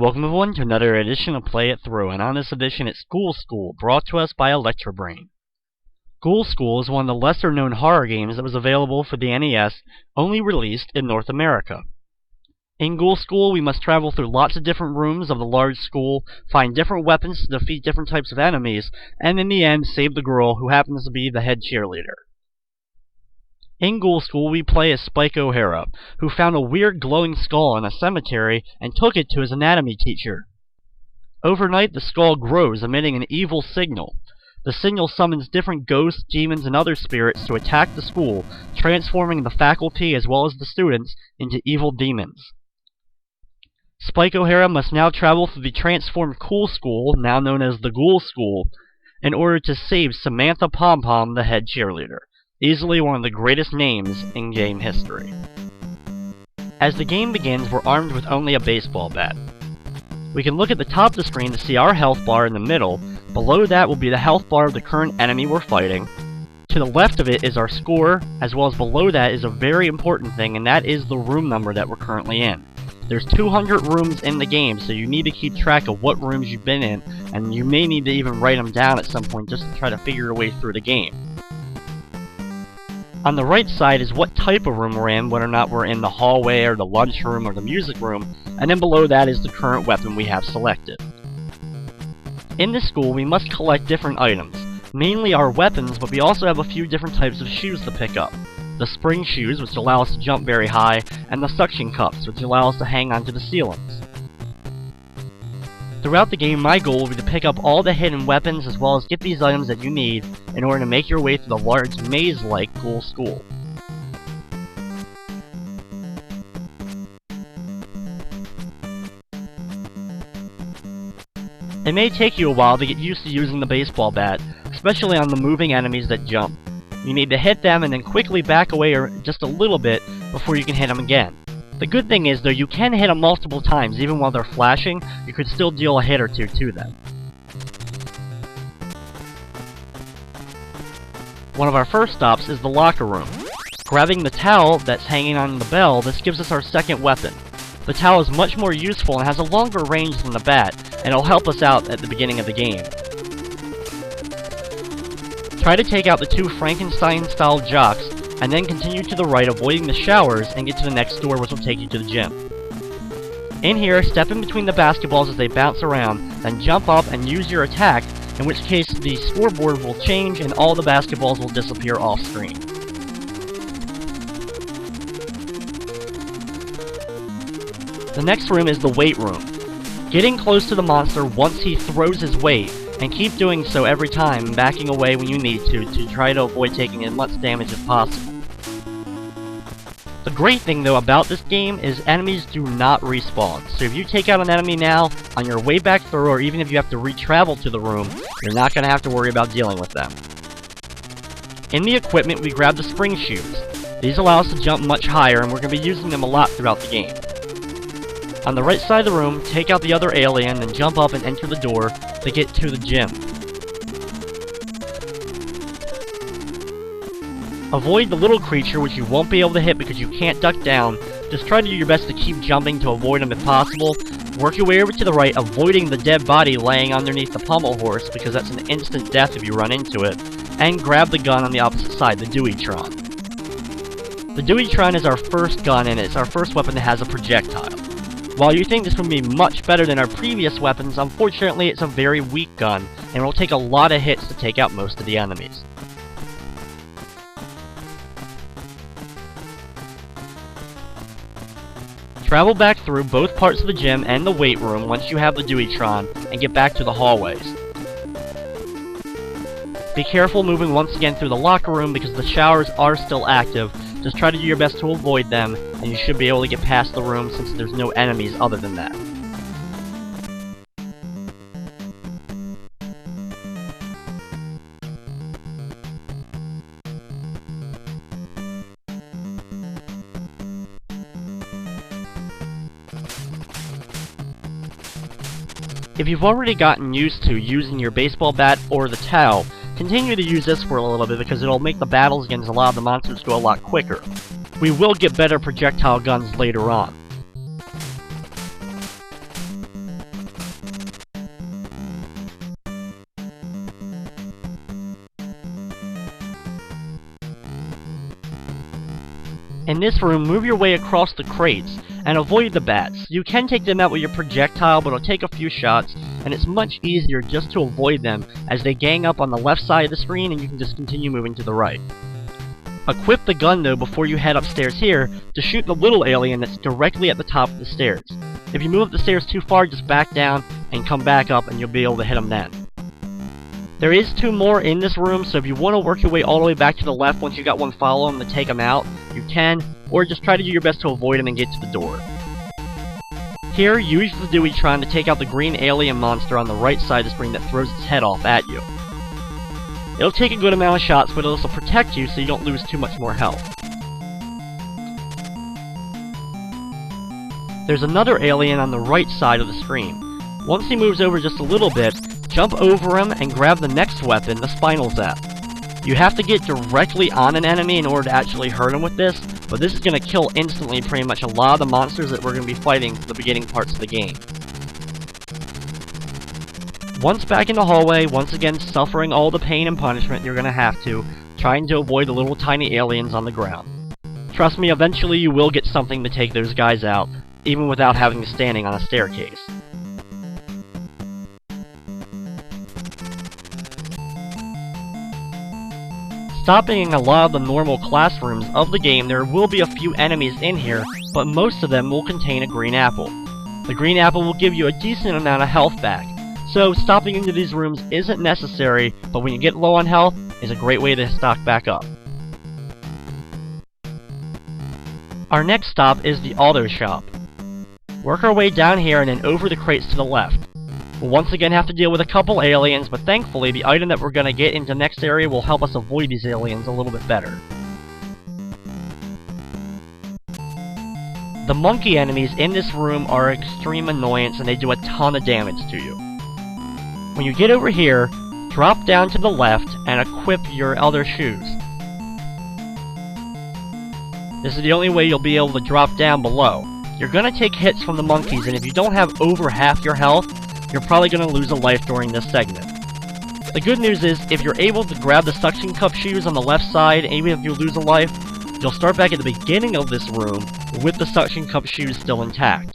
Welcome everyone to another edition of Play It Through, and on this edition it's Ghoul School, brought to us by Electrobrain. Ghoul School is one of the lesser known horror games that was available for the NES, only released in North America. In Ghoul School we must travel through lots of different rooms of the large school, find different weapons to defeat different types of enemies, and in the end save the girl who happens to be the head cheerleader. In Ghoul School, we play as Spike O'Hara, who found a weird glowing skull in a cemetery and took it to his anatomy teacher. Overnight, the skull grows, emitting an evil signal. The signal summons different ghosts, demons, and other spirits to attack the school, transforming the faculty as well as the students into evil demons. Spike O'Hara must now travel through the transformed Ghoul School, now known as the Ghoul School, in order to save Samantha Pom-Pom, the head cheerleader. Easily one of the greatest names in game history. As the game begins, we're armed with only a baseball bat. We can look at the top of the screen to see our health bar in the middle. Below that will be the health bar of the current enemy we're fighting. To the left of it is our score, as well as below that is a very important thing, and that is the room number that we're currently in. There's 200 rooms in the game, so you need to keep track of what rooms you've been in, and you may need to even write them down at some point just to try to figure your way through the game. On the right side is what type of room we're in, whether or not we're in the hallway or the lunchroom or the music room, and then below that is the current weapon we have selected. In this school, we must collect different items, mainly our weapons, but we also have a few different types of shoes to pick up. The spring shoes, which allow us to jump very high, and the suction cups, which allow us to hang onto the ceilings. Throughout the game, my goal will be to pick up all the hidden weapons as well as get these items that you need in order to make your way through the large maze-like Ghoul School. It may take you a while to get used to using the baseball bat, especially on the moving enemies that jump. You need to hit them and then quickly back away just a little bit before you can hit them again. The good thing is, though, you can hit them multiple times. Even while they're flashing, you could still deal a hit or two to them. One of our first stops is the locker room. Grabbing the towel that's hanging on the bell, this gives us our second weapon. The towel is much more useful and has a longer range than the bat, and it'll help us out at the beginning of the game. Try to take out the two Frankenstein-style jocks, and then continue to the right, avoiding the showers, and get to the next door, which will take you to the gym. In here, step in between the basketballs as they bounce around, then jump up and use your attack, in which case the scoreboard will change and all the basketballs will disappear off screen. The next room is the weight room. Getting close to the monster once he throws his weight, and keep doing so every time, backing away when you need to try to avoid taking as much damage as possible. The great thing, though, about this game is enemies do not respawn. So if you take out an enemy now, on your way back through, or even if you have to re-travel to the room, you're not going to have to worry about dealing with them. In the equipment, we grab the spring shoes. These allow us to jump much higher, and we're going to be using them a lot throughout the game. On the right side of the room, take out the other alien, then jump up and enter the door to get to the gym. Avoid the little creature, which you won't be able to hit because you can't duck down. Just try to do your best to keep jumping to avoid them if possible. Work your way over to the right, avoiding the dead body laying underneath the pommel horse, because that's an instant death if you run into it. And grab the gun on the opposite side, the Deweytron. The Deweytron is our first gun, and it's our first weapon that has a projectile. While you think this would be much better than our previous weapons, unfortunately it's a very weak gun, and it will take a lot of hits to take out most of the enemies. Travel back through both parts of the gym and the weight room once you have the Deweytron, and get back to the hallways. Be careful moving once again through the locker room because the showers are still active. Just try to do your best to avoid them, and you should be able to get past the room since there's no enemies other than that. If you've already gotten used to using your baseball bat or the towel, continue to use this for a little bit because it'll make the battles against a lot of the monsters go a lot quicker. We will get better projectile guns later on. In this room, move your way across the crates, and avoid the bats. You can take them out with your projectile, but it'll take a few shots, and it's much easier just to avoid them as they gang up on the left side of the screen and you can just continue moving to the right. Equip the gun though before you head upstairs here to shoot the little alien that's directly at the top of the stairs. If you move up the stairs too far, just back down and come back up and you'll be able to hit him then. There is 2 more in this room, so if you want to work your way all the way back to the left once you got one follow him to take him out, you can, or just try to do your best to avoid him and get to the door. Here, use the Deweytron to take out the green alien monster on the right side of the screen that throws its head off at you. It'll take a good amount of shots, but it'll also protect you so you don't lose too much more health. There's another alien on the right side of the screen. Once he moves over just a little bit, jump over him and grab the next weapon, the Spinal Zap. You have to get directly on an enemy in order to actually hurt him with this, but this is going to kill instantly pretty much a lot of the monsters that we're going to be fighting for the beginning parts of the game. Once back in the hallway, once again suffering all the pain and punishment you're going to have to, trying to avoid the little tiny aliens on the ground. Trust me, eventually you will get something to take those guys out, even without having to standing on a staircase. Stopping a lot of the normal classrooms of the game, there will be a few enemies in here, but most of them will contain a green apple. The green apple will give you a decent amount of health back, so stopping into these rooms isn't necessary, but when you get low on health, is a great way to stock back up. Our next stop is the auto shop. Work our way down here and then over the crates to the left. We'll once again have to deal with a couple aliens, but thankfully the item that we're going to get into the next area will help us avoid these aliens a little bit better. The monkey enemies in this room are extreme annoyance and they do a ton of damage to you. When you get over here, drop down to the left and equip your other shoes. This is the only way you'll be able to drop down below. You're going to take hits from the monkeys, and if you don't have over half your health, you're probably going to lose a life during this segment. The good news is, if you're able to grab the suction cup shoes on the left side, even if you lose a life, you'll start back at the beginning of this room with the suction cup shoes still intact.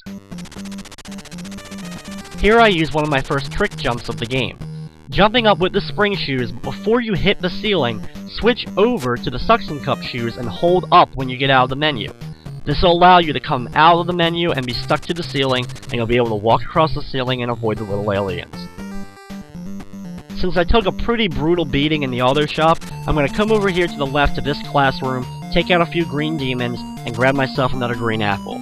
Here I use one of my first trick jumps of the game. Jumping up with the spring shoes, but before you hit the ceiling, switch over to the suction cup shoes and hold up when you get out of the menu. This will allow you to come out of the menu and be stuck to the ceiling, and you'll be able to walk across the ceiling and avoid the little aliens. Since I took a pretty brutal beating in the auto shop, I'm going to come over here to the left to this classroom, take out a few green demons, and grab myself another green apple.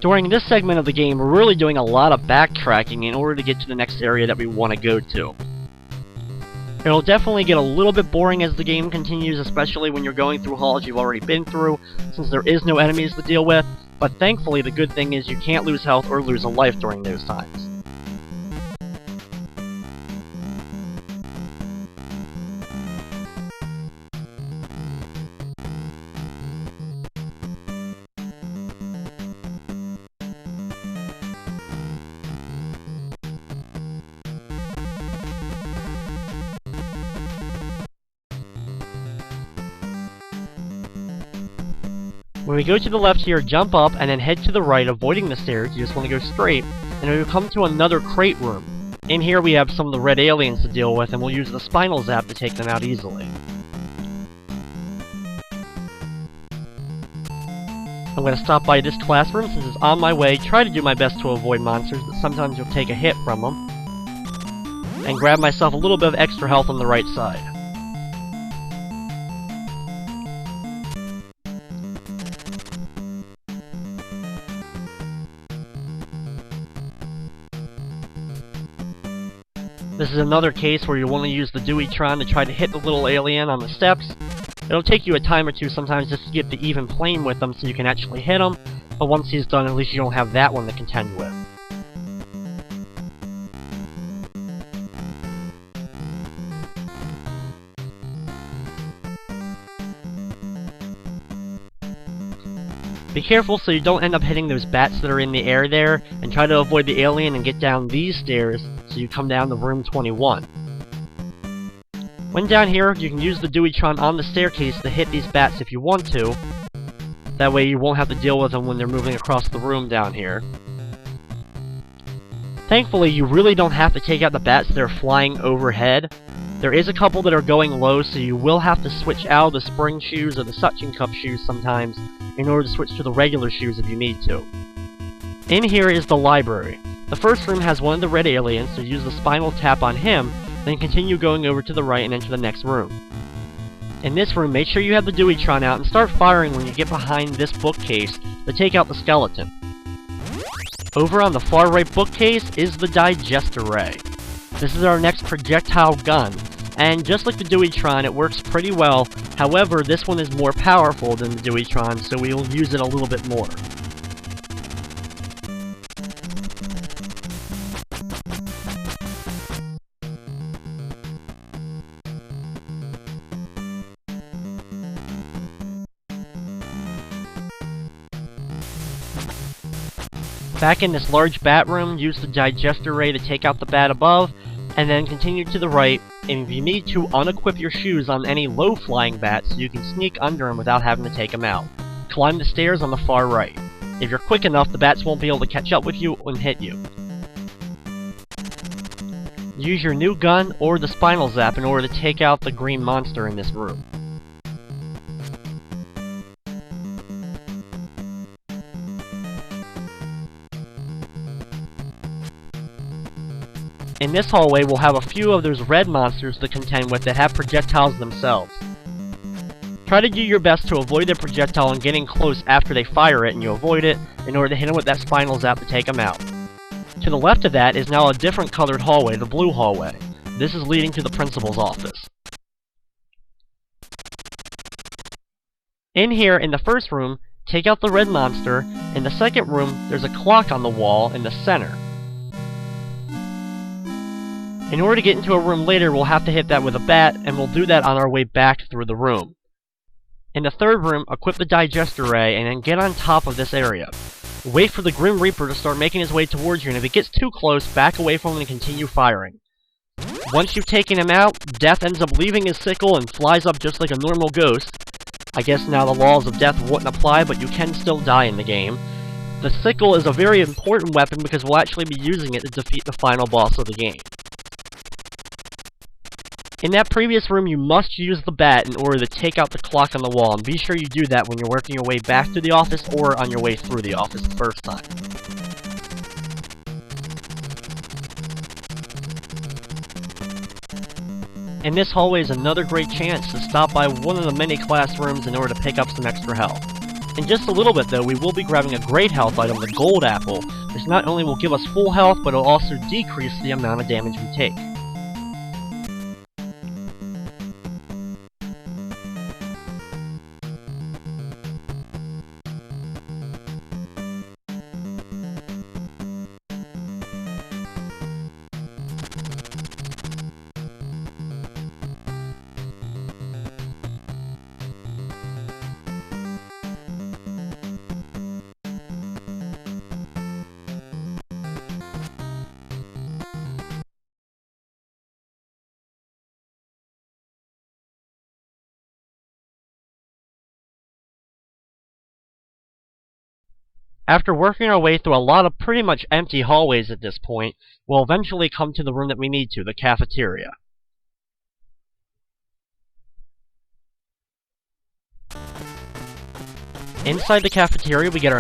During this segment of the game, we're really doing a lot of backtracking in order to get to the next area that we want to go to. It'll definitely get a little bit boring as the game continues, especially when you're going through halls you've already been through, since there is no enemies to deal with, but thankfully the good thing is you can't lose health or lose a life during those times. When we go to the left here, jump up and then head to the right, avoiding the stairs. You just want to go straight, and we'll come to another crate room. In here we have some of the red aliens to deal with, and we'll use the Spinal Zap to take them out easily. I'm going to stop by this classroom since it's on my way, try to do my best to avoid monsters, but sometimes you'll take a hit from them. And grab myself a little bit of extra health on the right side. This is another case where you want to use the Deweytron to try to hit the little alien on the steps. It'll take you a time or two sometimes just to get the even plane with them so you can actually hit him, but once he's done, at least you don't have that one to contend with. Be careful so you don't end up hitting those bats that are in the air there, and try to avoid the alien and get down these stairs so you come down to room 21. When down here, you can use the Deweytron on the staircase to hit these bats if you want to. That way you won't have to deal with them when they're moving across the room down here. Thankfully, you really don't have to take out the bats that are flying overhead. There is a couple that are going low, so you will have to switch out of the spring shoes or the suction cup shoes sometimes in order to switch to the regular shoes if you need to. In here is the library. The first room has one of the red aliens, so use the spinal tap on him, then continue going over to the right and enter the next room. In this room, make sure you have the Deweytron out and start firing when you get behind this bookcase to take out the skeleton. Over on the far right bookcase is the digester ray. This is our next projectile gun, and just like the Deweytron, it works pretty well. However, this one is more powerful than the Deweytron, so we will use it a little bit more. Back in this large bat room, use the digester ray to take out the bat above, and then continue to the right, and if you need to, unequip your shoes on any low-flying bats so you can sneak under them without having to take them out. Climb the stairs on the far right. If you're quick enough, the bats won't be able to catch up with you and hit you. Use your new gun or the spinal zap in order to take out the green monster in this room. In this hallway, we'll have a few of those red monsters to contend with that have projectiles themselves. Try to do your best to avoid their projectile and getting close after they fire it and you avoid it in order to hit them with that spinal zap to take them out. To the left of that is now a different colored hallway, the blue hallway. This is leading to the principal's office. In here, in the first room, take out the red monster. In the second room, there's a clock on the wall in the center. In order to get into a room later, we'll have to hit that with a bat, and we'll do that on our way back through the room. In the third room, equip the digester ray, and then get on top of this area. Wait for the Grim Reaper to start making his way towards you, and if he gets too close, back away from him and continue firing. Once you've taken him out, Death ends up leaving his sickle and flies up just like a normal ghost. I guess now the laws of death wouldn't apply, but you can still die in the game. The sickle is a very important weapon because we'll actually be using it to defeat the final boss of the game. In that previous room, you must use the bat in order to take out the clock on the wall, and be sure you do that when you're working your way back to the office or on your way through the office the first time. And this hallway is another great chance to stop by one of the many classrooms in order to pick up some extra health. In just a little bit though, we will be grabbing a great health item, the Gold Apple, which not only will give us full health, but it will also decrease the amount of damage we take. After working our way through a lot of pretty much empty hallways at this point, we'll eventually come to the room that we need to, the cafeteria. Inside the cafeteria, we get our